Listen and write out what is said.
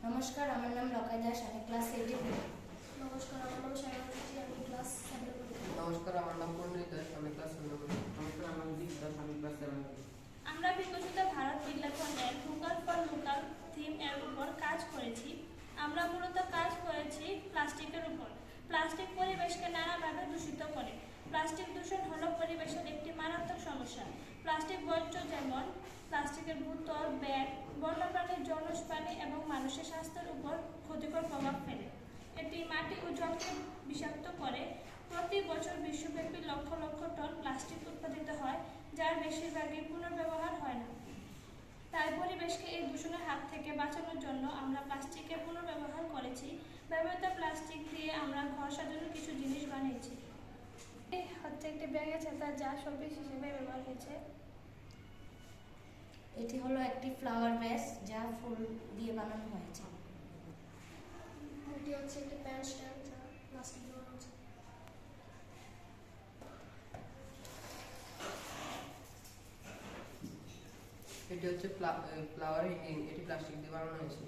নমস্কার, আমার নাম লকাই দাস, আমি ক্লাস 8 পড়ি। নমস্কার, আমার নাম শায়না মুখার্জি, আমি ক্লাস 7 পড়ি। নমস্কার, আমার নাম পূর্ণিত দাস, আমি ক্লাস 7 পড়ি। নমস্কার, আমার নাম দীপ দাস, আমি ক্লাস 7 পড়ি। আমরা বিকশিত ভারত বিজ্ঞাপনের ভোকাল ফর লোকাল থিম এর উপর কাজ করেছি। আমরা মূলত কাজ করেছি প্লাস্টিকের উপর। প্লাস্টিক পরিবেশকে নানাভাবে দূষিত করে। প্লাস্টিক দূষণ হলো পরিবেশের একটি মারাত্মক সমস্যা। প্লাস্টিক বর্জ্য যেমন প্লাস্টিকের বোতল, ব্যাগ বন্যপ্রাণীর জলজ প্রাণী এবং মানুষের স্বাস্থ্যের উপর ক্ষতিকর প্রভাব ফেলে। এটি মাটি ও জলকে বিষাক্ত করে। প্রতি বছর বিশ্বব্যাপী লক্ষ লক্ষ টন প্লাস্টিক উৎপাদিত হয়, যার বেশিরভাগই পুনর্ব্যবহার হয় না। তাই পরিবেশকে এই দূষণের হাত থেকে বাঁচানোর জন্য আমরা প্লাস্টিকের পুনর্ব্যবহার করেছি। ব্যবহৃত প্লাস্টিক দিয়ে আমরা ঘর সাজানোর কিছু জিনিস বানিয়েছি। হচ্ছে একটি ব্যাঙের ছাতা, যা শোপিস হিসেবে ব্যবহার হয়েছে। এটি হলো একটি ফ্লাওয়ার ভ্যাস, যা ফুল দিয়ে বানানো হয়েছে। এটি হচ্ছে একটি প্যান স্ট্যান্ড, যা প্লাস্টিক দিয়ে বানানো হয়েছে। এটি হচ্ছে ফ্লাওয়ার হিটিং, এটি প্লাস্টিক দিয়ে বানানো হয়েছে।